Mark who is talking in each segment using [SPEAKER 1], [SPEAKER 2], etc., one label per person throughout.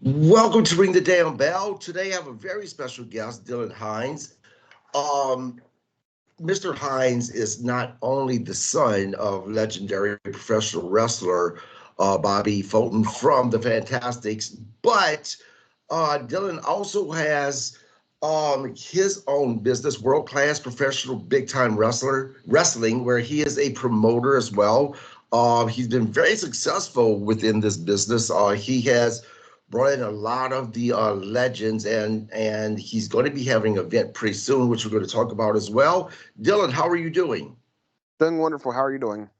[SPEAKER 1] Welcome to Ring the Damn Bell. Today I have a very special guest, Dillion Hines. Um, Mr. Hines is not only the son of legendary professional wrestler Bobby Fulton from the Fantastics, but Dylan also has his own business, world class professional big time wrestling, where he is a promoter as well. He's been very successful within this business. He has brought in a lot of the legends, and he's going to be having an event pretty soon, which we're going to talk about as well. Dylan, how are you doing?
[SPEAKER 2] Doing wonderful. How are you doing?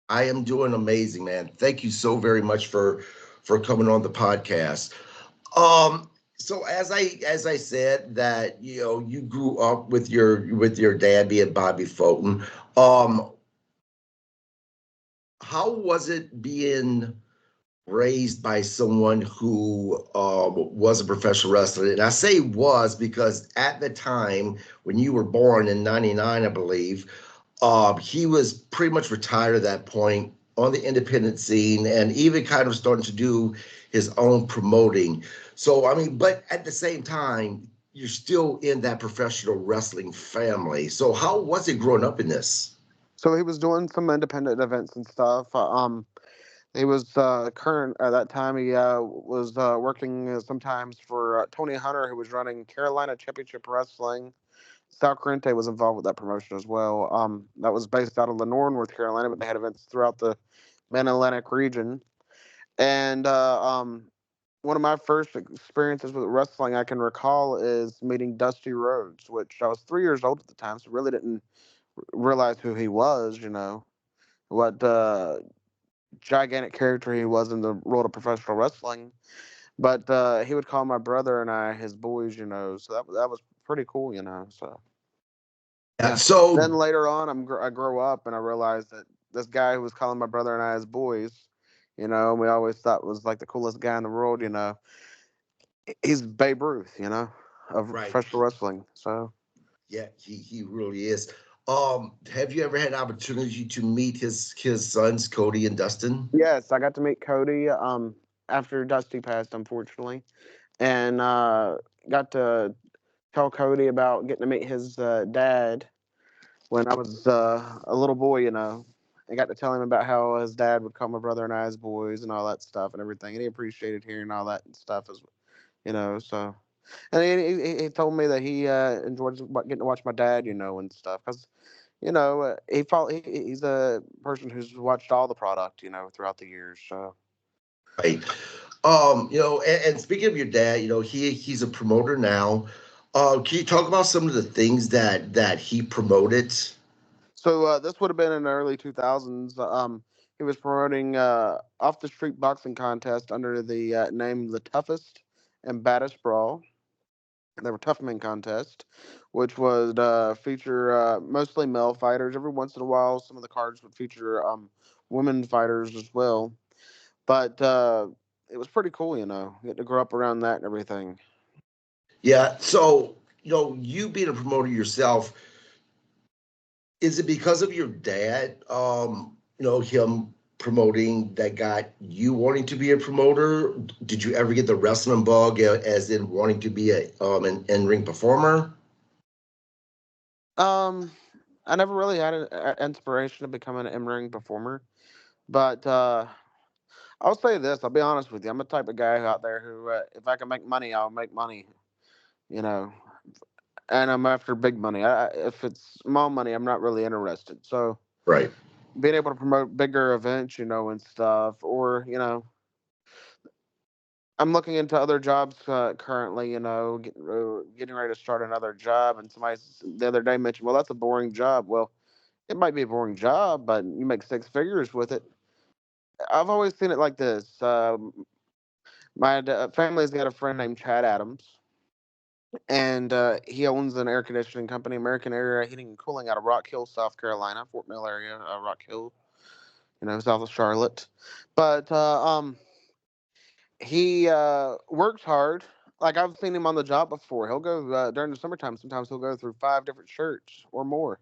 [SPEAKER 1] I am doing amazing, man. Thank you so very much for coming on the podcast. Um, so as I said that you grew up with your dad being Bobby Fulton. Um, how was it being raised by someone who was a professional wrestler? And I say was because at the time when you were born in '99, I believe, he was pretty much retired at that point on the independent scene and even kind of starting to do his own promoting. So, I mean, but at the same time, you're still in that professional wrestling family. So, how was it growing up in this?
[SPEAKER 2] So he was doing some independent events and stuff. He was current at that time. He was working sometimes for Tony Hunter, who was running Carolina Championship Wrestling. Sal Corrente was involved with that promotion as well. That was based out of Lenore, North Carolina, but they had events throughout the Mid Atlantic region. And one of my first experiences with wrestling I can recall is meeting Dusty Rhodes, which I was 3 years old at the time, so really didn't realize who he was, what gigantic character he was in the world of professional wrestling. But he would call my brother and I his boys, so that was pretty cool, So
[SPEAKER 1] Yeah.
[SPEAKER 2] yeah. Then
[SPEAKER 1] So,
[SPEAKER 2] later on, I grow up and I realized that this guy who was calling my brother and I his boys, we always thought was like the coolest guy in the world. He's Babe Ruth, of
[SPEAKER 1] right.
[SPEAKER 2] professional wrestling. So
[SPEAKER 1] Yeah, he really is. Have you ever had an opportunity to meet his sons, Cody and Dustin?
[SPEAKER 2] yes, I got to meet Cody after Dusty passed, unfortunately, and got to tell Cody about getting to meet his dad when I was a little boy. I got to tell him about how his dad would call my brother and I his boys and all that stuff and everything, and he appreciated hearing all that and stuff as so. And he told me that he enjoyed getting to watch my dad, and stuff because he's a person who's watched all the product, throughout the years. So
[SPEAKER 1] Right. And speaking of your dad, he's a promoter now. Can you talk about some of the things that he promoted?
[SPEAKER 2] this would have been in the early 2000s. He was promoting off the street boxing contest under the name The Toughest and Baddest Brawl. They were Tough Men contest, which would feature mostly male fighters. Every once in a while, some of the cards would feature women fighters as well. But it was pretty cool, get to grow up around that and everything.
[SPEAKER 1] Yeah. So, you being a promoter yourself, is it because of your dad, him promoting that got you wanting to be a promoter? Did you ever get the wrestling bug as in wanting to be an in-ring performer?
[SPEAKER 2] Um, I never really had an inspiration to become an in-ring performer, but I'll say this. I'll be honest with you. I'm the type of guy out there who, if I can make money, I'll make money. You know, and I'm after big money. If it's small money, I'm not really interested. So
[SPEAKER 1] Right.
[SPEAKER 2] being able to promote bigger events, and stuff, or I'm looking into other jobs currently. Getting ready to start another job, and somebody the other day mentioned, "Well, that's a boring job." Well, it might be a boring job, but you make six figures with it. I've always seen it like this. My family's got a friend named Chad Adams, and he owns an air conditioning company, American Air Heating and Cooling, out of Rock Hill, South Carolina, Fort Mill area, Rock Hill, south of Charlotte. But he works hard. Like I've seen him on the job before. He'll go during the summertime. Sometimes he'll go through five different shirts or more.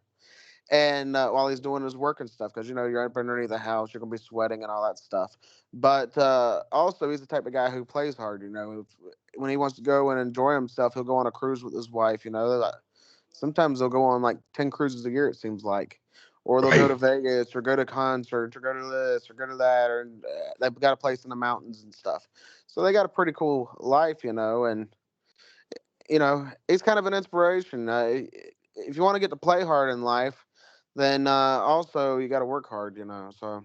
[SPEAKER 2] and while he's doing his work and stuff, because you're up underneath the house, you're gonna be sweating and all that stuff. But also, he's the type of guy who plays hard. When he wants to go and enjoy himself, he'll go on a cruise with his wife. Sometimes they'll go on like 10 cruises a year. It seems like. Or they'll go to
[SPEAKER 1] Right.
[SPEAKER 2] Vegas, or go to concerts, or go to this, or go to that, or they've got a place in the mountains and stuff. So they got a pretty cool life, and he's kind of an inspiration. If you want to get to play hard in life, then also you got to work hard. So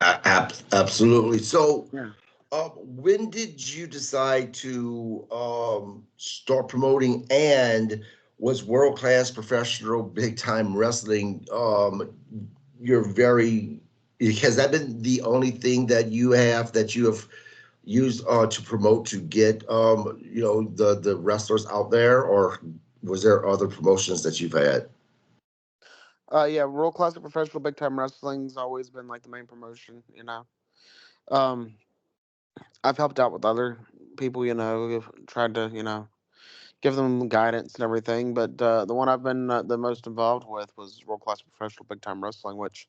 [SPEAKER 1] Absolutely. So,
[SPEAKER 2] yeah.
[SPEAKER 1] when did you decide to start promoting? And was world class professional big time wrestling you're very has that been the only thing that you have used to promote to get the wrestlers out there, or was there other promotions that you've had?
[SPEAKER 2] Yeah, World Classic Professional Big Time Wrestling's always been like the main promotion. Um, I've helped out with other people, tried to, give them guidance and everything. But the one I've been the most involved with was World Classic Professional Big Time Wrestling, which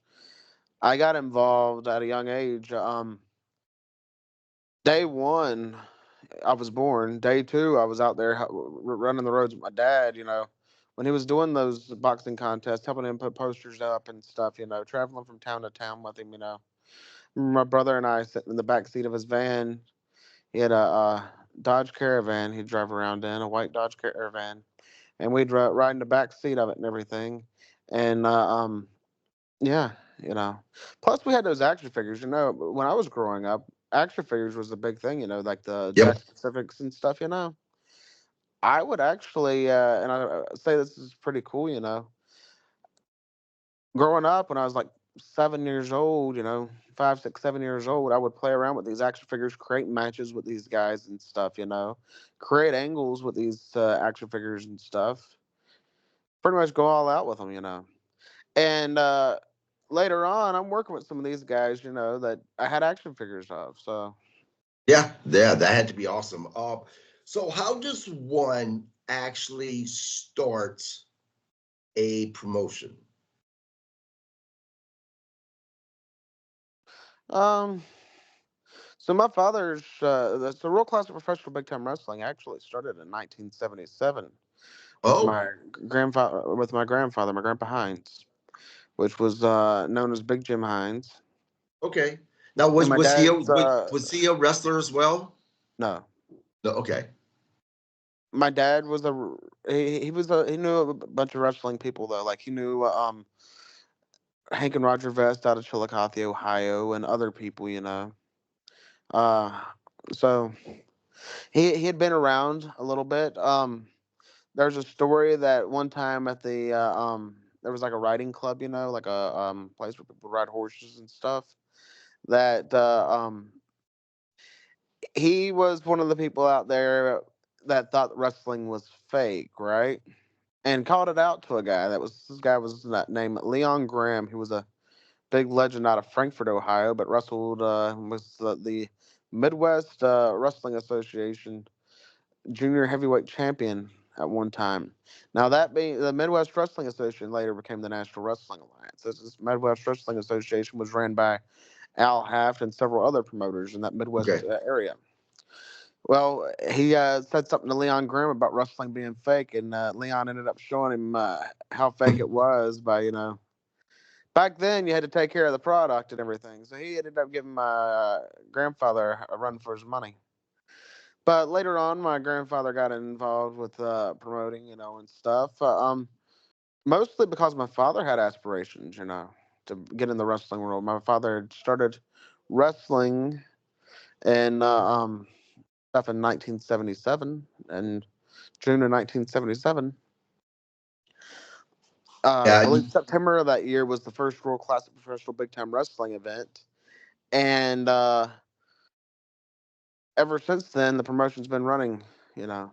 [SPEAKER 2] I got involved at a young age. Day one, I was born. Day two, I was out there running the roads with my dad. When he was doing those boxing contests, helping him put posters up and stuff. Traveling from town to town with him. My brother and I sitting in the back seat of his van. He had a Dodge Caravan he'd drive around in, a white Dodge Caravan, and we'd ride in the back seat of it and everything. And yeah, you know. Plus, we had those action figures. When I was growing up, action figures was the big thing. Like the
[SPEAKER 1] Yep.
[SPEAKER 2] Jack Pacifics and stuff. I would actually, and I say this is pretty cool. Growing up when I was like 7 years old, 5, 6, 7 years old, I would play around with these action figures, create matches with these guys and stuff. Create angles with these action figures and stuff. Pretty much go all out with them. And later on, I'm working with some of these guys, that I had action figures of. So,
[SPEAKER 1] Yeah, that had to be awesome. So how does one actually start a promotion?
[SPEAKER 2] um, my father's the Real Classic Professional Big Time Wrestling actually started in 1977 with
[SPEAKER 1] Oh,
[SPEAKER 2] my grandfather, my grandpa Hines, which was known as Big Jim Hines,
[SPEAKER 1] okay. Now,
[SPEAKER 2] and
[SPEAKER 1] was
[SPEAKER 2] my
[SPEAKER 1] was he a
[SPEAKER 2] dad's
[SPEAKER 1] was he a wrestler as well?
[SPEAKER 2] no,
[SPEAKER 1] No, okay.
[SPEAKER 2] my dad was he knew a bunch of wrestling people though, like he knew Hank and Roger Vest out of Chillicothe, Ohio, and other people, Uh, so he had been around a little bit. There's a story that one time at the there was like a riding club, like a place where people ride horses and stuff. That he was one of the people out there that thought wrestling was fake, right? And called it out to a guy. This guy was named Leon Graham. He was a big legend out of Frankfort, Ohio, but wrestled was the Midwest Wrestling Association junior heavyweight champion at one time. Now that being the Midwest Wrestling Association later became the National Wrestling Alliance. This Midwest Wrestling Association was ran by Al Haft and several other promoters in that Midwest
[SPEAKER 1] Okay.
[SPEAKER 2] area. Well, he said something to Leon Graham about wrestling being fake, and Leon ended up showing him how fake it was by back then you had to take care of the product and everything. So he ended up giving my grandfather a run for his money. But later on, my grandfather got involved with promoting, and stuff. Mostly because my father had aspirations, to get in the wrestling world. My father had started wrestling and stuff in 1977, and June of 1977. I
[SPEAKER 1] Yeah.
[SPEAKER 2] believe September of that year was the first World Classic Professional Big Time Wrestling event, and ever since then, the promotion's been running. You know,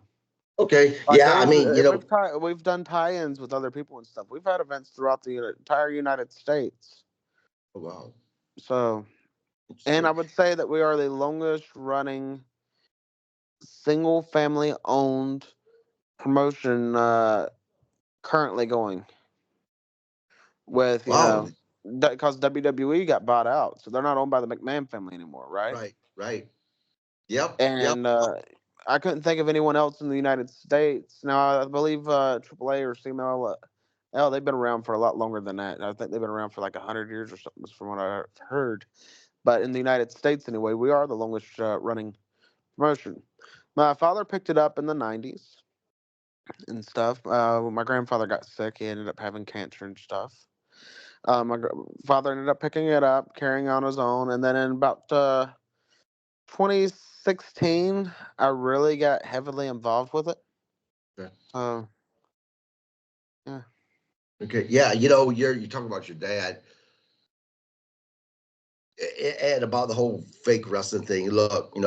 [SPEAKER 1] Okay.
[SPEAKER 2] like
[SPEAKER 1] Yeah. I mean,
[SPEAKER 2] we've done tie-ins with other people and stuff. We've had events throughout the entire United States.
[SPEAKER 1] oh, wow,
[SPEAKER 2] So, and I
[SPEAKER 1] interesting.
[SPEAKER 2] would say that we are the longest running single family owned promotion currently going. with
[SPEAKER 1] Wow.
[SPEAKER 2] because WWE got bought out, so they're not owned by the McMahon family anymore, right?
[SPEAKER 1] Right. Right. Yep. Yep.
[SPEAKER 2] And I couldn't think of anyone else in the United States. Now I believe AAA or CMLL, they've been around for a lot longer than that. I think they've been around for like 100 years or something, from what I've heard. But in the United States, anyway, we are the longest running promotion. My father picked it up in the '90s and stuff. When my grandfather got sick, he ended up having cancer and stuff. Father ended up picking it up, carrying on his own, and then in about 2016, I really got heavily involved with it.
[SPEAKER 1] Okay.
[SPEAKER 2] Uh, yeah.
[SPEAKER 1] Okay. Yeah. You're talking about your dad and about the whole fake wrestling thing. Look, a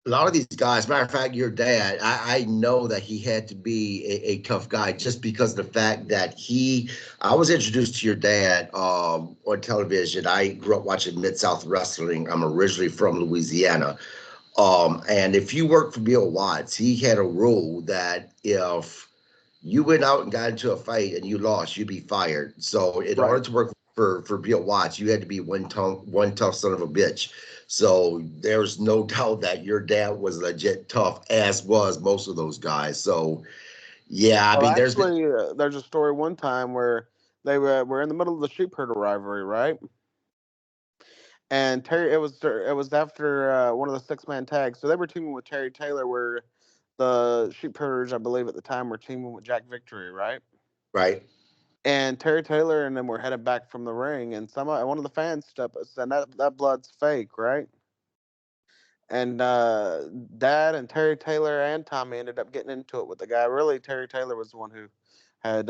[SPEAKER 1] lot of these guys, matter of fact, your dad, I know that he had to be a tough guy just because of the fact that I was introduced to your dad on television. I grew up watching Mid-South Wrestling. I'm originally from Louisiana. And if you worked for Bill Watts, he had a rule that if you went out and got into a fight and you lost, you'd be fired. So in
[SPEAKER 2] Right.
[SPEAKER 1] order to work for Bill Watts, you had to be one tough son of a bitch. So there's no doubt that your dad was legit tough, as was most of those guys. So yeah, I
[SPEAKER 2] Well,
[SPEAKER 1] mean, there's been
[SPEAKER 2] actually, there's a story one time where they were in the middle of the sheep herder rivalry, right? And it was after one of the 6-man tags, so they were teaming with Terry Taylor, where the sheep herders, I believe, at the time were teaming with Jack Victory, right?
[SPEAKER 1] right.
[SPEAKER 2] And Terry Taylor and them were headed back from the ring, and one of the fans stepped up and that blood's fake, right? And Dad and Terry Taylor and Tommy ended up getting into it with the guy. Really, Terry Taylor was the one who had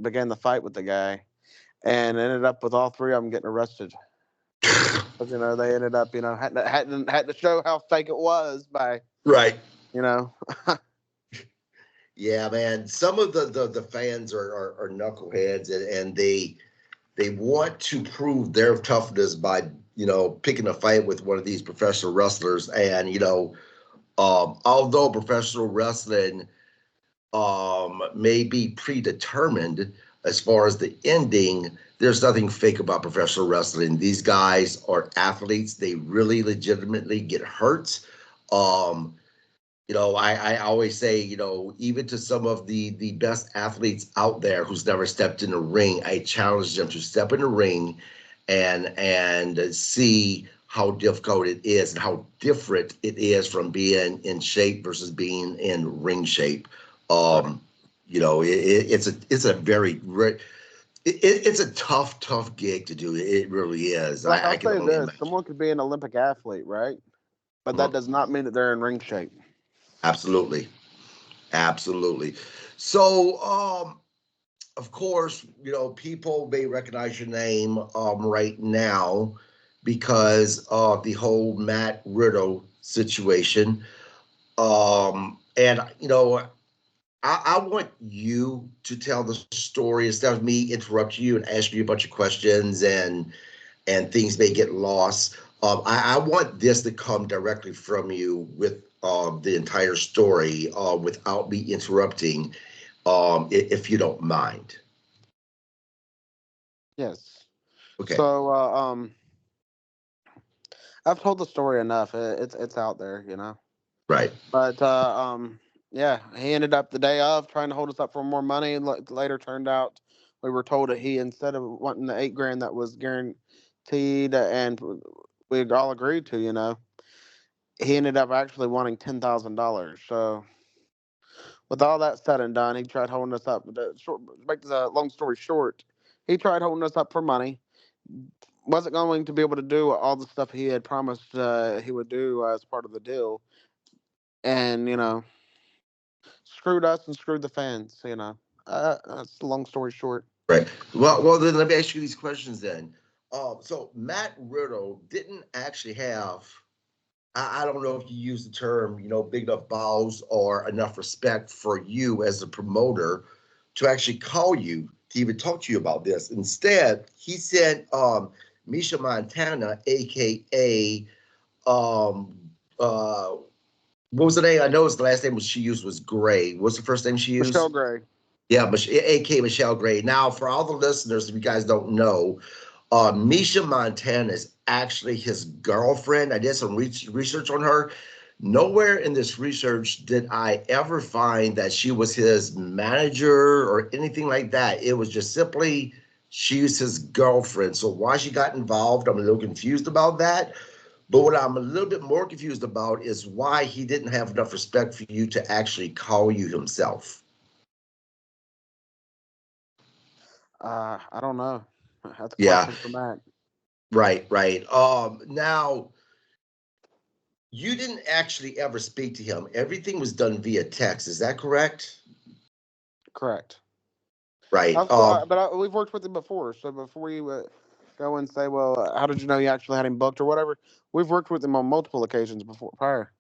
[SPEAKER 2] began the fight with the guy, and ended up with all three of them getting arrested. But they ended up had to show how fake it was by
[SPEAKER 1] Right.
[SPEAKER 2] you know
[SPEAKER 1] Yeah, man. Some of the fans are knuckleheads, and they want to prove their toughness by picking a fight with one of these professional wrestlers. And although professional wrestling may be predetermined as far as the ending, there's nothing fake about professional wrestling. These guys are athletes. They really legitimately get hurt. Um, I always say, even to some of the best athletes out there who's never stepped in a ring, I challenge them to step in the ring and see how difficult it is and how different it is from being in shape versus being in ring shape.
[SPEAKER 2] Right.
[SPEAKER 1] Um, it's a very it's a tough gig to do. It really is.
[SPEAKER 2] Like,
[SPEAKER 1] I
[SPEAKER 2] I'll
[SPEAKER 1] can
[SPEAKER 2] say
[SPEAKER 1] only
[SPEAKER 2] this:
[SPEAKER 1] imagine.
[SPEAKER 2] someone could be an Olympic athlete, right? But that
[SPEAKER 1] Uh-huh.
[SPEAKER 2] does not mean that they're in ring shape.
[SPEAKER 1] Absolutely, absolutely. So, of course, people may recognize your name right now because of the whole Matt Riddle situation. And I want you to tell the story instead of me interrupting you and asking you a bunch of questions and things may get lost. I want this to come directly from you with the entire story without me interrupting, if you don't mind.
[SPEAKER 2] Yes.
[SPEAKER 1] Okay.
[SPEAKER 2] So I've told the story enough. It's out there,
[SPEAKER 1] Right.
[SPEAKER 2] But yeah, he ended up the day of trying to hold us up for more money. And later turned out we were told that he, instead of wanting the 8 grand that was guaranteed and we all agreed to, he ended up actually wanting $10,000. So with all that said and done, he tried holding us up. Make the long story short, he tried holding us up for money. Wasn't going to be able to do all the stuff he had promised he would do as part of the deal, and screwed us and screwed the fans. That's the long story short.
[SPEAKER 1] Right. Well, then let me ask you these questions then. So Matt Riddle didn't actually have. I don't know if you use the term, big enough balls or enough respect for you as a promoter to actually call you to even talk to you about this. Instead, he sent Misha Montana, aka um what was the name? I know his last name she used was Gray. What's the first name she
[SPEAKER 2] Michelle
[SPEAKER 1] used?
[SPEAKER 2] Gray.
[SPEAKER 1] Yeah, A.K. Michelle Gray. Now, for all the listeners, if you guys don't know, Misha Montana is actually his girlfriend. I did some research on her. Nowhere in this research did I ever find that she was his manager or anything like that. It was just simply she's his girlfriend. So why she got involved, I'm a little confused about that. But what I'm a little bit more confused about is why he didn't have enough respect for you to actually call you himself.
[SPEAKER 2] I don't know. That's a
[SPEAKER 1] Yeah,
[SPEAKER 2] question for Matt.
[SPEAKER 1] right, right. Now you didn't actually ever speak to him. Everything was done via text. Is that correct?
[SPEAKER 2] Correct.
[SPEAKER 1] Right.
[SPEAKER 2] We've worked with him before, so before you go and say, well, how did you know you actually had him booked or whatever? We've worked with him on multiple occasions before, prior,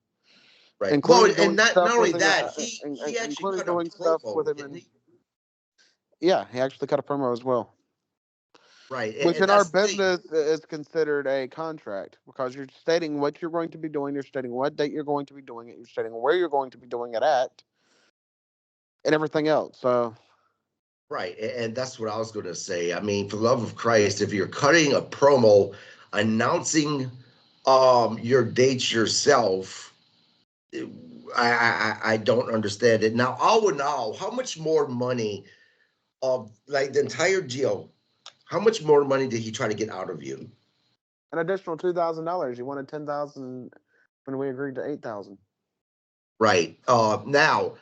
[SPEAKER 1] Right. Well,
[SPEAKER 2] including
[SPEAKER 1] and
[SPEAKER 2] doing
[SPEAKER 1] not
[SPEAKER 2] stuff
[SPEAKER 1] only
[SPEAKER 2] with him,
[SPEAKER 1] that, he actually
[SPEAKER 2] including
[SPEAKER 1] cut a
[SPEAKER 2] doing stuff with
[SPEAKER 1] promo,
[SPEAKER 2] him,
[SPEAKER 1] didn't
[SPEAKER 2] and
[SPEAKER 1] he?
[SPEAKER 2] yeah, he actually cut a promo as well.
[SPEAKER 1] Right.
[SPEAKER 2] Which
[SPEAKER 1] And
[SPEAKER 2] in our
[SPEAKER 1] that's the thing.
[SPEAKER 2] business is considered a contract because you're stating what you're going to be doing, you're stating what date you're going to be doing it, you're stating where you're going to be doing it at, and everything else. So,
[SPEAKER 1] Right. And that's what I was going to say. I mean, for the love of Christ, if you're cutting a promo announcing your dates yourself, I don't understand it. Now, all in all, how much more money of like the entire deal, how much more money did he try to get out of you?
[SPEAKER 2] an additional $2,000. You wanted 10,000 when we agreed to 8,000.
[SPEAKER 1] Right. Now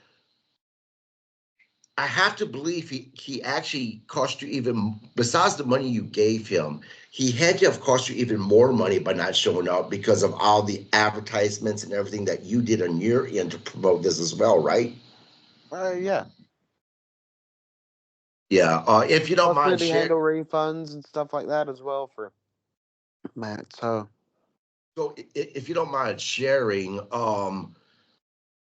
[SPEAKER 1] I have to believe he actually cost you even besides the money you gave him, he had to have cost you even more money by not showing up because of all the advertisements and everything that you did on your end to promote this as well, right?
[SPEAKER 2] Yeah.
[SPEAKER 1] Yeah. If you don't
[SPEAKER 2] Plus, we
[SPEAKER 1] mind
[SPEAKER 2] had to
[SPEAKER 1] sharing,
[SPEAKER 2] handle refunds and stuff like that as well for Matt. So,
[SPEAKER 1] so if you don't mind sharing,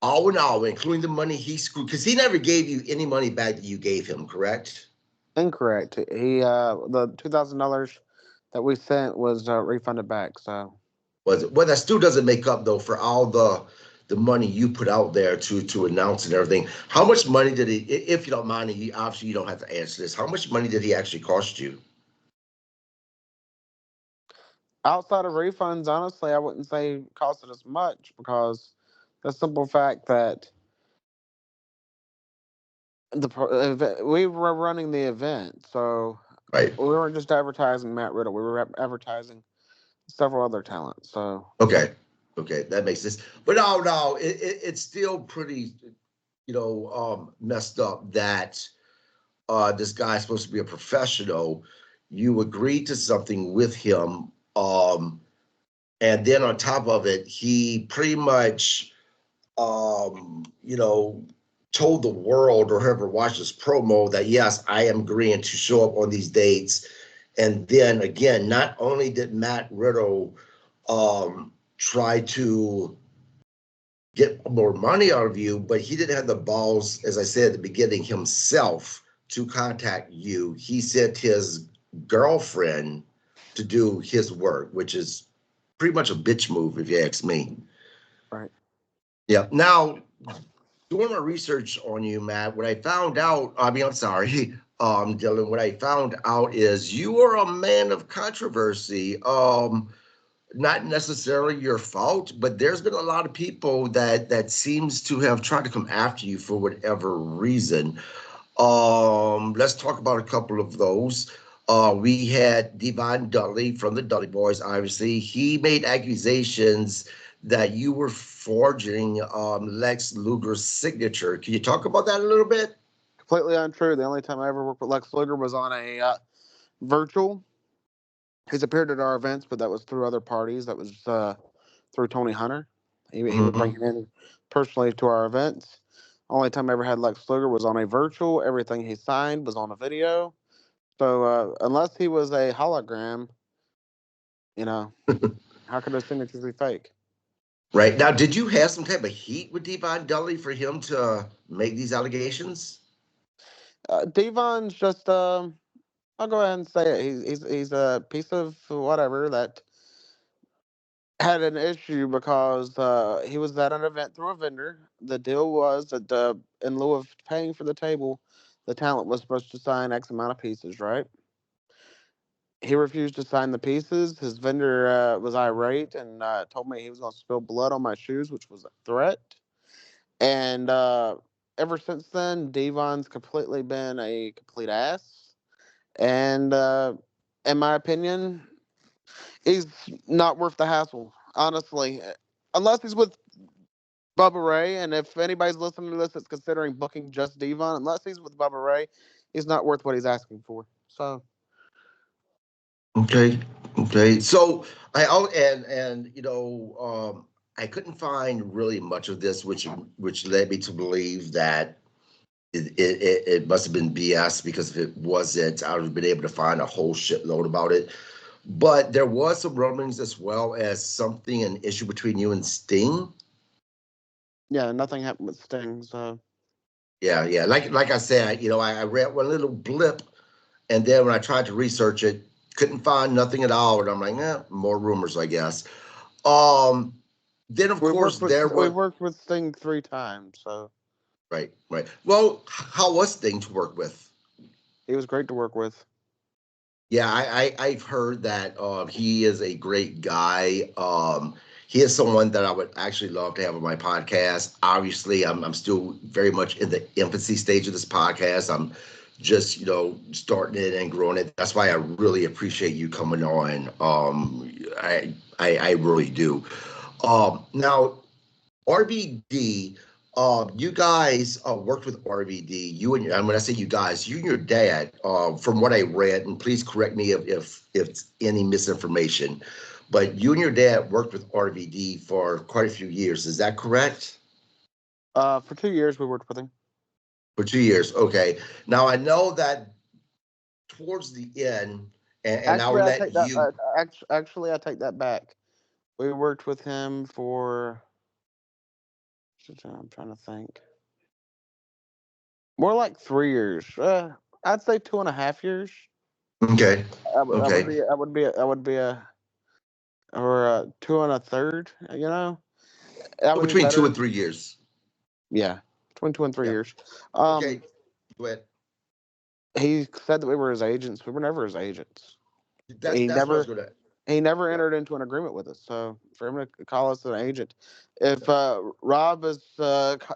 [SPEAKER 1] all in all, including the money he screwed, because he never gave you any money back that you gave him, correct?
[SPEAKER 2] incorrect. The $2,000 that we sent was refunded back. So,
[SPEAKER 1] Was it? Well, that still doesn't make up though for all the money you put out there to announce and everything. How much money did he? If you don't mind, and you obviously you don't have to answer this. How much money did he actually cost you?
[SPEAKER 2] outside of refunds, honestly, I wouldn't say it costed us much because the simple fact that we were running the event, so
[SPEAKER 1] Right.
[SPEAKER 2] we weren't just advertising Matt Riddle. We were advertising several other talents. So,
[SPEAKER 1] Okay. Okay, that makes sense. But no, it's still pretty, messed up that this guy's supposed to be a professional. You agreed to something with him, and then on top of it, he pretty much you know, told the world or whoever watched this promo that yes, I am agreeing to show up on these dates. And then again, not only did Matt Riddle try to get more money out of you, but he didn't have the balls, as I said at the beginning, himself to contact you. He sent his girlfriend to do his work, which is pretty much a bitch move, if you ask me.
[SPEAKER 2] right.
[SPEAKER 1] Yeah. Now, doing my research on you, Matt, what I found out, I mean, I'm sorry, Dylan, what I found out is you are a man of controversy. Not necessarily your fault, but there's been a lot of people that seems to have tried to come after you for whatever reason. Let's talk about a couple of those. We had Devon Dudley from the Dudley Boys, obviously. He made accusations that you were forging Lex Luger's signature. Can you talk about that a little bit?
[SPEAKER 2] Completely untrue. The only time I ever worked with Lex Luger was on a virtual. He's appeared at our events, but that was through other parties. That was through Tony Hunter. He would bring
[SPEAKER 1] Mhm.
[SPEAKER 2] him in personally to our events. Only time I ever had Lex Luger was on a virtual. Everything he signed was on a video. So unless he was a hologram, you know, how could those signatures be fake?
[SPEAKER 1] Right. Now, did you have some type of heat with Devon Dudley for him to make these allegations?
[SPEAKER 2] Devon's just, I'll go ahead and say it. He's a piece of whatever that had an issue because he was at an event through a vendor. The deal was that in lieu of paying for the table, the talent was supposed to sign X amount of pieces, right? He refused to sign the pieces. His vendor was irate and told me he was going to spill blood on my shoes, which was a threat. And ever since then, Devon's completely been a complete ass. And in my opinion, he's not worth the hassle, honestly. Unless he's with Bubba Ray, and if anybody's listening to this that's considering booking just Devon, unless he's with Bubba Ray, he's not worth what he's asking for. So
[SPEAKER 1] Okay. Okay. So and I couldn't find really much of this, which led me to believe that it must have been BS, because if it wasn't, I would have been able to find a whole shitload about it. But there was some rumblings as well as something, an issue between you and Sting.
[SPEAKER 2] yeah, nothing happened with Sting. So
[SPEAKER 1] Yeah, yeah. Like I said, I read one little blip, and then when I tried to research it, couldn't find nothing at all. And I'm like, more rumors, I guess. Um, then of course there
[SPEAKER 2] we
[SPEAKER 1] was
[SPEAKER 2] worked with Sting 3 times. So
[SPEAKER 1] right, right. Well, how was Sting to work with?
[SPEAKER 2] he was great to work with.
[SPEAKER 1] Yeah, I've heard that he is a great guy. He is someone that I would actually love to have on my podcast. Obviously, I'm still very much in the infancy stage of this podcast. I'm just starting it and growing it. That's why I really appreciate you coming on. I really do. Now RVD, you guys worked with RVD. And when I say you guys, you and your dad, from what I read, and please correct me if it's any misinformation, but you and your dad worked with RVD for quite a few years. Is that correct?
[SPEAKER 2] For 2 years we worked with him.
[SPEAKER 1] For 2 years, okay. Now I know that towards the end, and I'll
[SPEAKER 2] Actually, I
[SPEAKER 1] let
[SPEAKER 2] take that.
[SPEAKER 1] you.
[SPEAKER 2] Actually, I take that back. We worked with him for. I'm trying to think. More like 3 years. I'd say 2.5 years.
[SPEAKER 1] Okay,
[SPEAKER 2] That would
[SPEAKER 1] okay.
[SPEAKER 2] be. Or 2 1/3. That
[SPEAKER 1] So
[SPEAKER 2] would be
[SPEAKER 1] between two
[SPEAKER 2] better.
[SPEAKER 1] and 3 years.
[SPEAKER 2] Yeah, between 2 and 3
[SPEAKER 1] Yeah.
[SPEAKER 2] years.
[SPEAKER 1] Okay. Go ahead.
[SPEAKER 2] He said that we were his agents. We were never his agents.
[SPEAKER 1] That's
[SPEAKER 2] He
[SPEAKER 1] that's what I was
[SPEAKER 2] never
[SPEAKER 1] gonna.
[SPEAKER 2] he never
[SPEAKER 1] Yeah.
[SPEAKER 2] entered into an agreement with us. So for him to call us an agent, if Rob is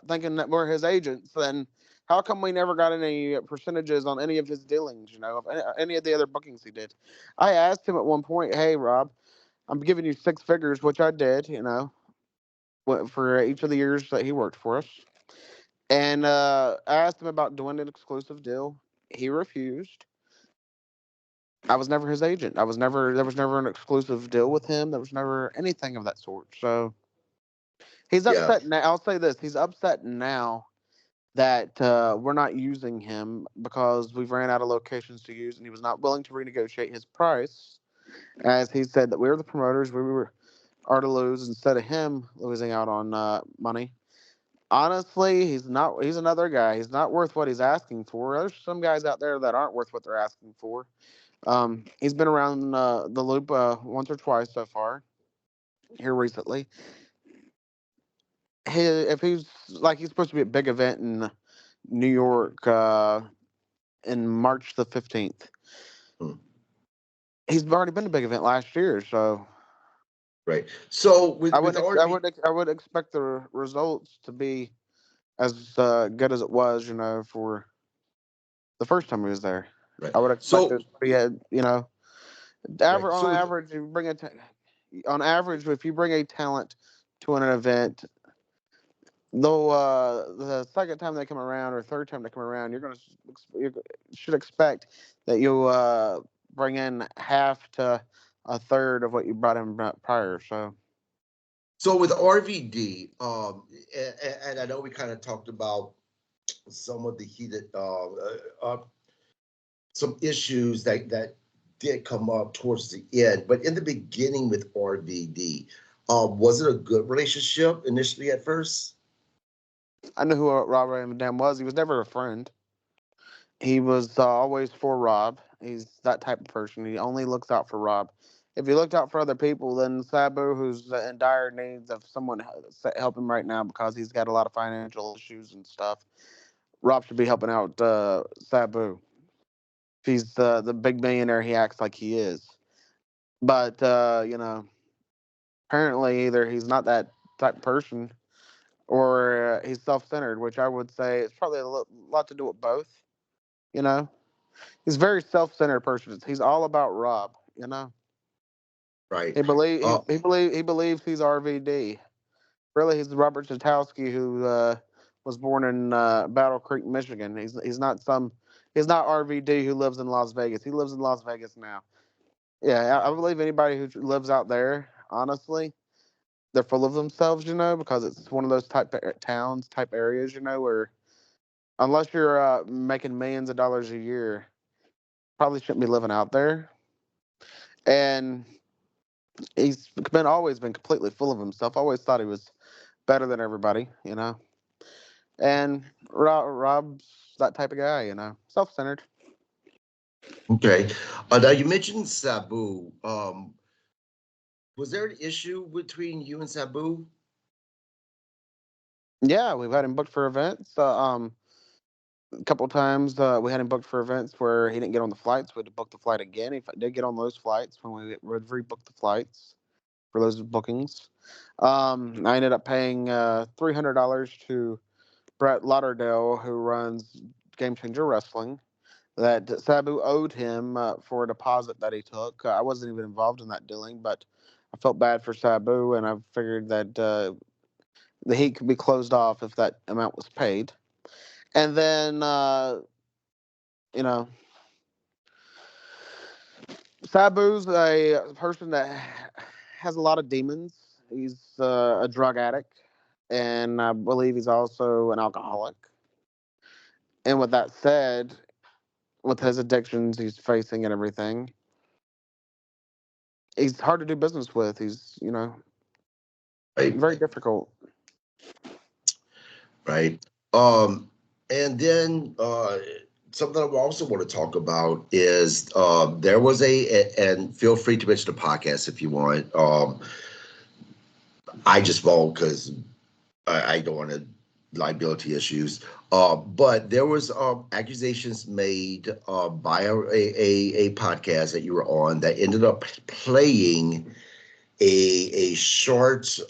[SPEAKER 2] thinking that we're his agents, then how come we never got any percentages on any of his dealings? Of any of the other bookings he did. I asked him at one point, "Hey, Rob, I'm giving you 6 figures," which I did. For each of the years that he worked for us. And I asked him about doing an exclusive deal. He refused. I was never his agent. There was never an exclusive deal with him. There was never anything of that sort. So he's
[SPEAKER 1] Yeah.
[SPEAKER 2] upset now. I'll say this: he's upset now that we're not using him because we've ran out of locations to use, and he was not willing to renegotiate his price, as he said that we were the promoters. Are to lose instead of him losing out on money. Honestly, he's not. He's another guy. He's not worth what he's asking for. There's some guys out there that aren't worth what they're asking for. He's been around the loop once or twice so far here recently. If he's like he's supposed to be a big event in New York in March the 15th.
[SPEAKER 1] Hmm.
[SPEAKER 2] He's already been a big event last year, so
[SPEAKER 1] Right. So with RV,
[SPEAKER 2] I would expect the results to be as good as it was, for the first time he was there.
[SPEAKER 1] right.
[SPEAKER 2] I would expect it
[SPEAKER 1] So
[SPEAKER 2] to be
[SPEAKER 1] right. So
[SPEAKER 2] on
[SPEAKER 1] with
[SPEAKER 2] average, on average, if you bring a talent to an event, though the second time they come around or third time they come around, you should expect that you'll bring in half to a third of what you brought in prior. So
[SPEAKER 1] so with RVD, and I know we kind of talked about some of the heated some issues that did come up towards the end, but in the beginning with RVD, was it a good relationship initially at first?
[SPEAKER 2] I knew who Robert Amidam was. He was never a friend. He was always for Rob. He's that type of person. He only looks out for Rob. If he looked out for other people, then Sabu, who's in dire needs of someone help him right now because he's got a lot of financial issues and stuff. Rob should be helping out Sabu. He's the big millionaire he acts like he is. But apparently either he's not that type of person or he's self-centered, which I would say it's probably a lot to do with both. You know, he's a very self-centered person. He's all about Rob.
[SPEAKER 1] Right.
[SPEAKER 2] He believes he's RVD. Really, he's Robert Zatowski who was born in Battle Creek, Michigan. He's not RVD who lives in Las Vegas. He lives in Las Vegas now. Yeah, I believe anybody who lives out there, honestly, they're full of themselves, because it's one of those type of towns, type areas, where unless you're making millions of dollars a year, probably shouldn't be living out there. And he's always been completely full of himself. Always thought he was better than everybody, And Rob's that type of guy, self-centered.
[SPEAKER 1] Okay. Now you mentioned Sabu. Was there an issue between you and Sabu?
[SPEAKER 2] Yeah, we've had him booked for events. A couple of times we had him booked for events where he didn't get on the flights. We had to book the flight again. He did get on those flights when we would rebook the flights for those bookings. I ended up paying $300 to Brett Lauderdale, who runs Game Changer Wrestling, that Sabu owed him for a deposit that he took. I wasn't even involved in that dealing, but I felt bad for Sabu, and I figured that the heat could be closed off if that amount was paid. And then, Sabu's a person that has a lot of demons. He's a drug addict, and I believe he's also an alcoholic. And with that said, with his addictions he's facing and everything, he's hard to do business with. He's,
[SPEAKER 1] Right.
[SPEAKER 2] very difficult.
[SPEAKER 1] Right. And then something I also want to talk about is there was and feel free to mention the podcast if you want. I just won't because I don't want to liability issues. But there was accusations made by a podcast that you were on that ended up playing a short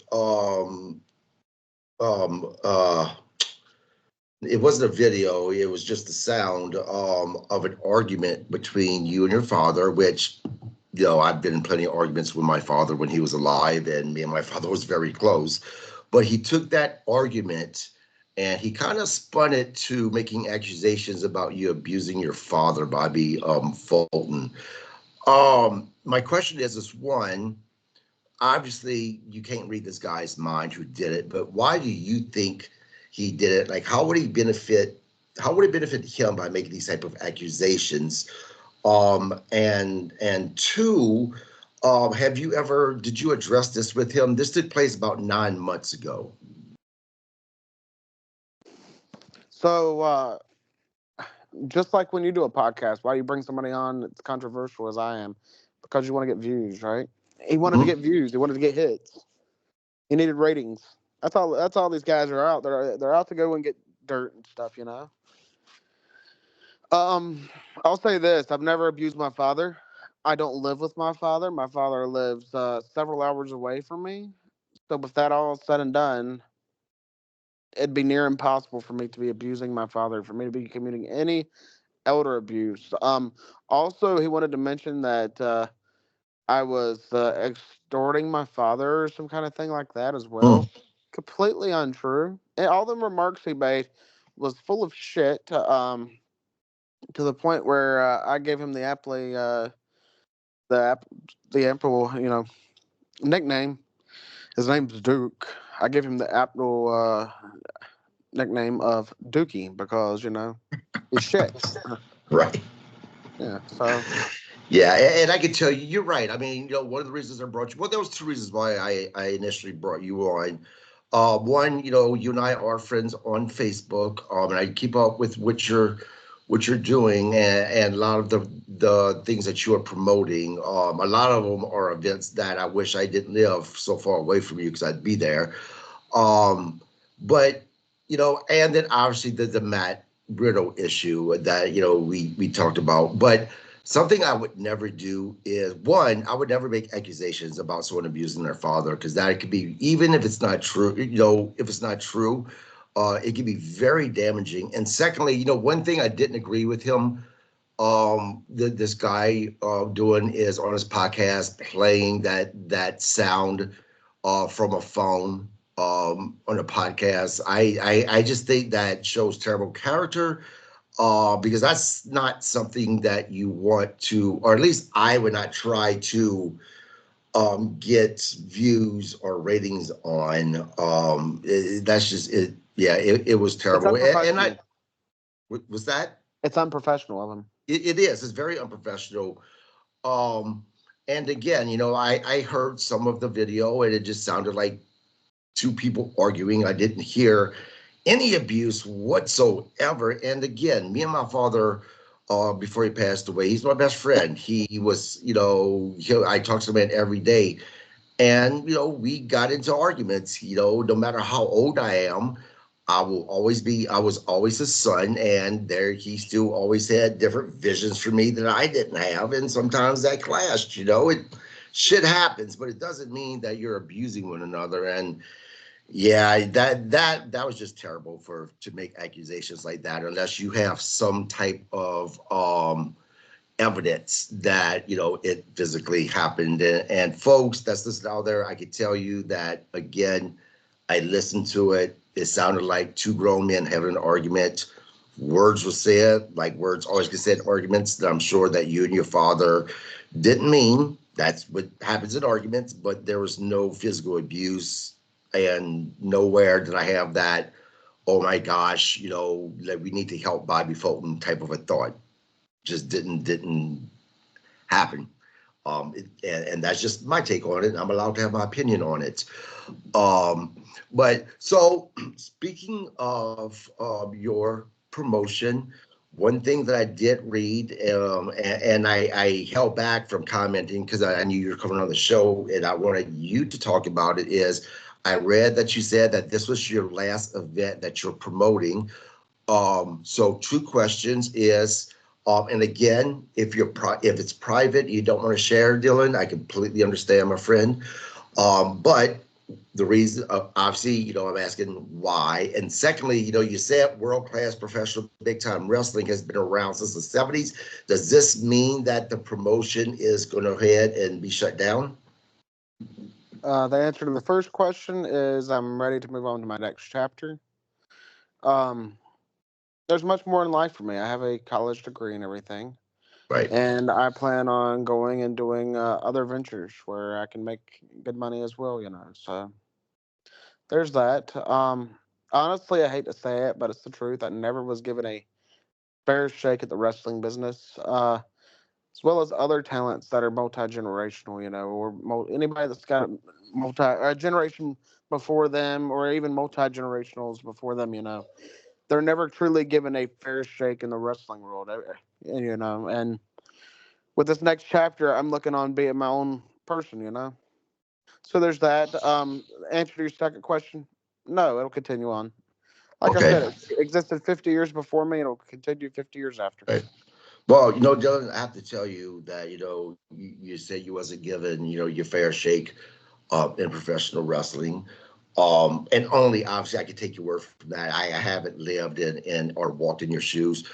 [SPEAKER 1] it wasn't a video, it was just the sound of an argument between you and your father, which I've been in plenty of arguments with my father when he was alive, and me and my father was very close. But he took that argument and he kind of spun it to making accusations about you abusing your father, Bobby Fulton. My question is one, obviously you can't read this guy's mind who did it, but why do you think he did it? Like, how would it benefit him by making these type of accusations? And two, did you address this with him? This took place about 9 months ago.
[SPEAKER 2] So, just like when you do a podcast, why you bring somebody on that's controversial as I am? Because you want to get views, right? He wanted to get views. He wanted to get hits. He needed ratings. That's all these guys are out. They're out to go and get dirt and stuff, I'll say this: I've never abused my father. I don't live with my father. My father lives several hours away from me. So with that all said and done, it'd be near impossible for me to be abusing my father, for me to be committing any elder abuse. Also, he wanted to mention that I was extorting my father or some kind of thing like that as well. Completely untrue. And all the remarks he made was full of shit. To the point where I gave him the Apple, nickname. His name's Duke. I gave him the Apple nickname of Dookie because he's shit.
[SPEAKER 1] Right.
[SPEAKER 2] Yeah. So.
[SPEAKER 1] Yeah, and I can tell you, you're right. I mean, one of the reasons I brought you, well, there was two reasons why I initially brought you on. One, you and I are friends on Facebook, and I keep up with what you're doing, and a lot of the things that you are promoting. A lot of them are events that I wish I didn't live so far away from you because I'd be there. But and then obviously the Matt Riddle issue that we talked about. But something I would never do is, one, I would never make accusations about someone abusing their father, because that could be, even if it's not true, if it's not true, it can be very damaging. And secondly, one thing I didn't agree with him, this guy doing, is on his podcast playing that sound from a phone on a podcast. I just think that shows terrible character, because that's not something that you want to, or at least I would not try to get views or ratings on. That's just it. Yeah, it was
[SPEAKER 2] It's
[SPEAKER 1] terrible. And I
[SPEAKER 2] unprofessional.
[SPEAKER 1] was that.
[SPEAKER 2] It's unprofessional of him.
[SPEAKER 1] It is. It's very unprofessional. Um, and again, I heard some of the video, and it just sounded like two people arguing. I didn't hear any abuse whatsoever. And again, me and my father, before he passed away, he's my best friend. He was, I talk to him every day. And, we got into arguments, no matter how old I am. I was always his son, and there he still always had different visions for me that I didn't have. And sometimes that clashed, shit happens, but it doesn't mean that you're abusing one another. And yeah, that was just terrible to make accusations like that, unless you have some type of evidence that it physically happened. And folks that's listening out there, I could tell you that again, I listened to it. It sounded like two grown men having an argument. Words were said, like words always get said in arguments, that I'm sure that you and your father didn't mean. That's what happens in arguments, but there was no physical abuse, and nowhere did I have that, oh my gosh, like we need to help Bobby Fulton type of a thought. Just didn't happen. And that's just my take on it. I'm allowed to have my opinion on it. But so, speaking of your promotion, one thing that I did read, and I held back from commenting because I knew you were coming on the show and I wanted you to talk about it, is I read that you said that this was your last event that you're promoting. So two questions is, and again, if it's private, you don't want to share, Dylan, I completely understand, my friend. But the reason, obviously, I'm asking why. And secondly, you said world-class professional big-time wrestling has been around since the 70s. Does this mean that the promotion is going to head and be shut down?
[SPEAKER 2] The answer to the first question is I'm ready to move on to my next chapter. Um, there's much more in life for me. I have a college degree and everything,
[SPEAKER 1] Right.
[SPEAKER 2] and I plan on going and doing other ventures where I can make good money as well. So there's that. Honestly, I hate to say it, but it's the truth. I never was given a fair shake at the wrestling business. As well as other talents that are multi-generational, or anybody that's got multi a generation before them, or even multi-generationals before them, they're never truly given a fair shake in the wrestling world, and with this next chapter, I'm looking on being my own person. So there's that. Answer to your second question, no, it'll continue on. Like I
[SPEAKER 1] Okay.
[SPEAKER 2] said, it existed 50 years before me, and it'll continue 50 years after.
[SPEAKER 1] Right. Well, Dylan, I have to tell you that, you said you wasn't given, your fair shake in professional wrestling. And only obviously I can take your word from that. I haven't lived in or walked in your shoes.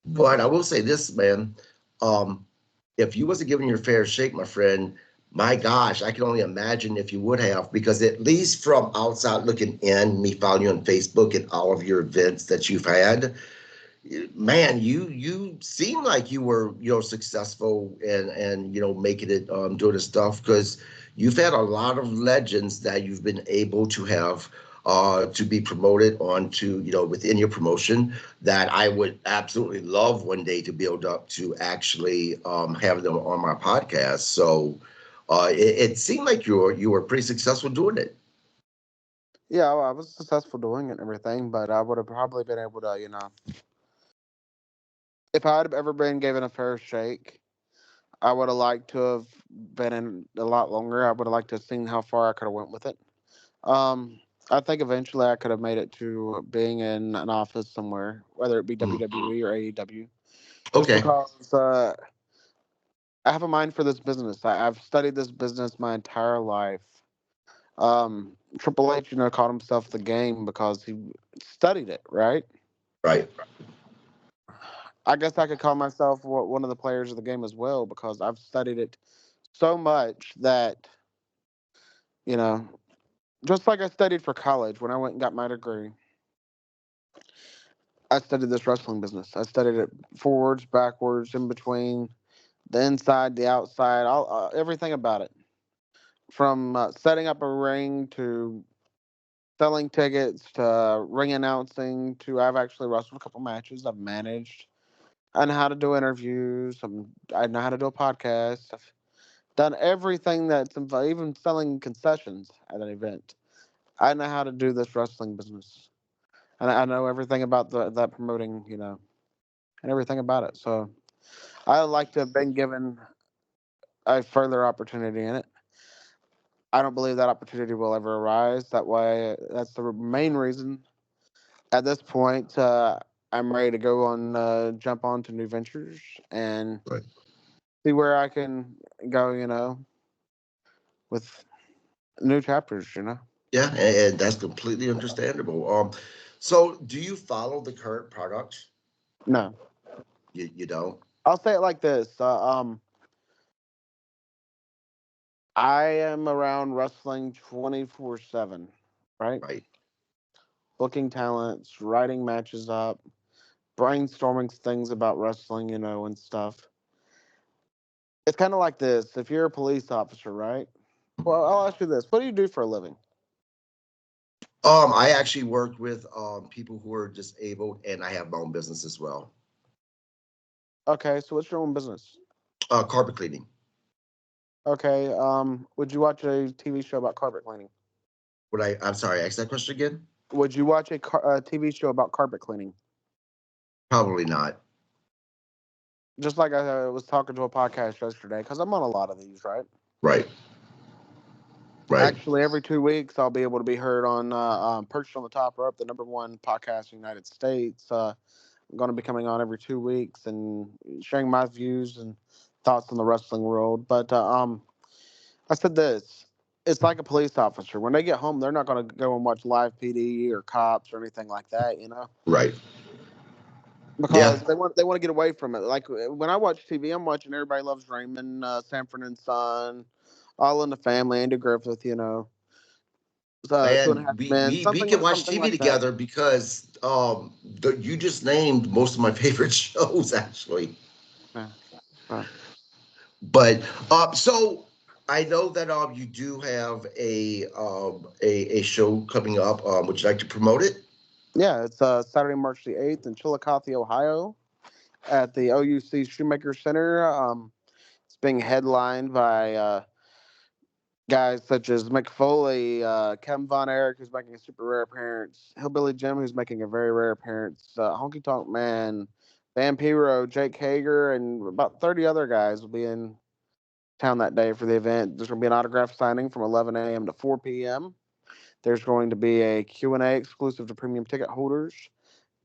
[SPEAKER 1] But I will say this, man. Um, if you wasn't given your fair shake, my friend, my gosh, I can only imagine if you would have, because at least from outside looking in, me following you on Facebook and all of your events that you've had, man, you seem like you were, successful and making it, doing this stuff, because you've had a lot of legends that you've been able to have to be promoted onto, within your promotion, that I would absolutely love one day to build up to actually have them on my podcast. So it seemed like you were pretty successful doing it.
[SPEAKER 2] Yeah, well, I was successful doing it and everything, but I would have probably been able to, if I had ever been given a fair shake, I would have liked to have been in a lot longer. I would have liked to have seen how far I could have went with it. Um, I think eventually I could have made it to being in an office somewhere, whether it be
[SPEAKER 1] Mm.
[SPEAKER 2] WWE or AEW, just
[SPEAKER 1] Okay.
[SPEAKER 2] because I have a mind for this business. I've studied this business my entire life. Triple H, called himself the game because he studied it, right?
[SPEAKER 1] Right.
[SPEAKER 2] I guess I could call myself one of the players of the game as well because I've studied it so much that, you know, just like I studied for college when I went and got my degree, I studied this wrestling business. I studied it forwards, backwards, in between, the inside, the outside, all everything about it. From setting up a ring to selling tickets to ring announcing to I've actually wrestled a couple matches. I've managed. I know how to do interviews. I know how to do a podcast. I've done everything that's involved, even selling concessions at an event. I know how to do this wrestling business, and I know everything about that promoting, and everything about it. So I like to have been given a further opportunity in it. I don't believe that opportunity will ever arise. That way, that's the main reason. At this point, I'm ready to go on, jump on to new ventures and
[SPEAKER 1] Right.
[SPEAKER 2] see where I can go. With new chapters.
[SPEAKER 1] Yeah, and that's completely understandable. So do you follow the current product?
[SPEAKER 2] No,
[SPEAKER 1] You don't?
[SPEAKER 2] I'll say it like this. I am around wrestling 24/7, right?
[SPEAKER 1] Right.
[SPEAKER 2] Booking talents, writing matches up, brainstorming things about wrestling, and stuff. It's kind of like this. If you're a police officer, right? Well, I'll ask you this: what do you do for a living?
[SPEAKER 1] I actually work with people who are disabled, and I have my own business as well.
[SPEAKER 2] Okay, so what's your own business?
[SPEAKER 1] Carpet cleaning.
[SPEAKER 2] Okay, would you watch a TV show about carpet cleaning?
[SPEAKER 1] I'm sorry, ask that question again?
[SPEAKER 2] Would you watch a TV show about carpet cleaning?
[SPEAKER 1] Probably not.
[SPEAKER 2] Just like I was talking to a podcast yesterday, because I'm on a lot of these, right?
[SPEAKER 1] Right. Right.
[SPEAKER 2] Actually, every 2 weeks, I'll be able to be heard on Perched on the Top Rope, the number one podcast in the United States. I'm going to be coming on every 2 weeks and sharing my views and thoughts on the wrestling world. But I said this: it's like a police officer. When they get home, they're not going to go and watch live PD or cops or anything like that,
[SPEAKER 1] Right. Yeah.
[SPEAKER 2] because they want to get away from it. Like when I watch TV, I'm watching Everybody Loves Raymond, Sanford and Son, All in the Family, Andy Griffith, Two and a
[SPEAKER 1] Man,
[SPEAKER 2] Half Men,
[SPEAKER 1] we can watch
[SPEAKER 2] something
[SPEAKER 1] TV
[SPEAKER 2] like that.
[SPEAKER 1] together because you just named most of my favorite shows actually.
[SPEAKER 2] Yeah. Uh,
[SPEAKER 1] But so I know that you do have a show coming up. Would you like to promote it?
[SPEAKER 2] yeah, it's Saturday, March the 8th in Chillicothe, Ohio, at the OUC Shoemaker Center. It's being headlined by guys such as Mick Foley, Kevin Von Erich, who's making a super rare appearance, Hillbilly Jim, who's making a very rare appearance, Honky Tonk Man, Vampiro, Jake Hager, and about 30 other guys will be in town that day for the event. There's going to be an autograph signing from 11 a.m. to 4 p.m. There's going to be a Q&A exclusive to premium ticket holders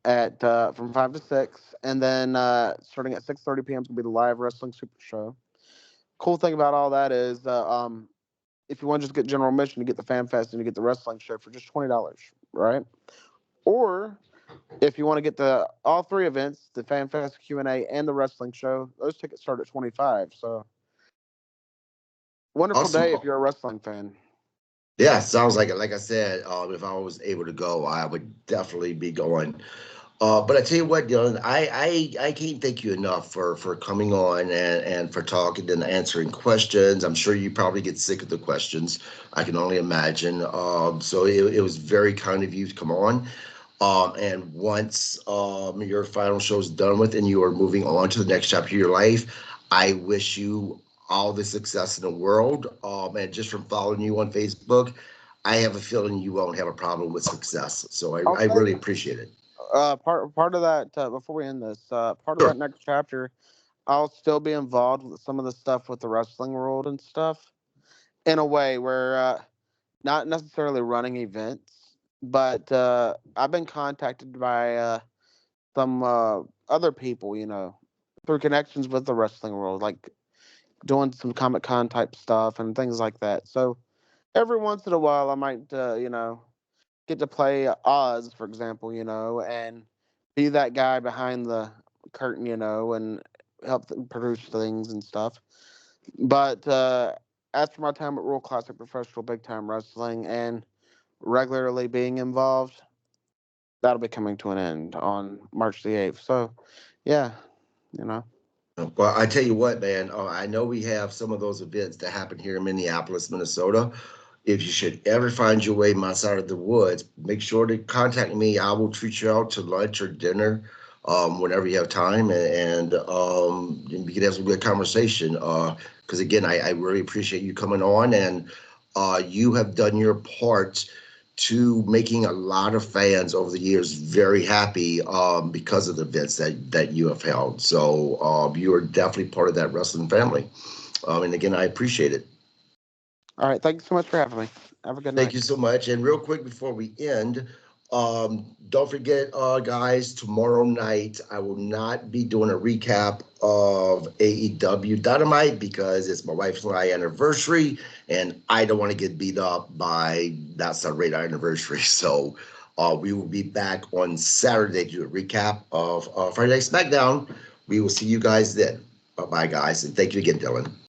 [SPEAKER 2] at from 5 to 6. And then starting at 6:30 p.m. is going to be the live wrestling super show. Cool thing about all that is if you want to just get general admission, you get the Fan Fest and you get the wrestling show for just $20, right? Or if you want to get the all three events, the Fan Fest, Q&A, and the wrestling show, those tickets start at 25. So wonderful
[SPEAKER 1] Awesome.
[SPEAKER 2] day if you're a wrestling fan.
[SPEAKER 1] Yeah, sounds like it. Like I said, if I was able to go, I would definitely be going. But I tell you what, Dylan, I can't thank you enough for coming on and for talking and answering questions. I'm sure you probably get sick of the questions. I can only imagine. So it was very kind of you to come on. And once your final show is done with and you are moving on to the next chapter of your life, I wish you all the success in the world. And just from following you on Facebook, I have a feeling you won't have a problem with success. So
[SPEAKER 2] I'll
[SPEAKER 1] I
[SPEAKER 2] say
[SPEAKER 1] really appreciate it.
[SPEAKER 2] part of that before we end this, part of that
[SPEAKER 1] Sure.
[SPEAKER 2] next chapter, I'll still be involved with some of the stuff with the wrestling world and stuff in a way where not necessarily running events, But I've been contacted by some other people, through connections with the wrestling world, like doing some Comic Con type stuff and things like that. So every once in a while, I might, get to play Oz, for example, and be that guy behind the curtain, and help produce things and stuff. But as for my time at World Classic Professional Big Time Wrestling and regularly being involved, that'll be coming to an end on March the 8th. So, yeah, you know.
[SPEAKER 1] Well, I tell you what, man, I know we have some of those events that happen here in Minneapolis, Minnesota. If you should ever find your way my side of the woods, make sure to contact me. I will treat you out to lunch or dinner whenever you have time, and we can have some good conversation. Because again, I really appreciate you coming on, and you have done your part to making a lot of fans over the years very happy because of the events that you have held. So you are definitely part of that wrestling family. And again, I appreciate it.
[SPEAKER 2] All right. Thanks so much for having me. Have a good
[SPEAKER 1] Thank
[SPEAKER 2] night.
[SPEAKER 1] you so much. And real quick before we end, don't forget, guys, tomorrow night I will not be doing a recap of AEW Dynamite because it's my wife's and I anniversary, and I don't want to get beat up by not celebrating our anniversary. So we will be back on Saturday to do a recap of Friday Night SmackDown. We will see you guys then. Bye-bye, guys, and thank you again, Dylan.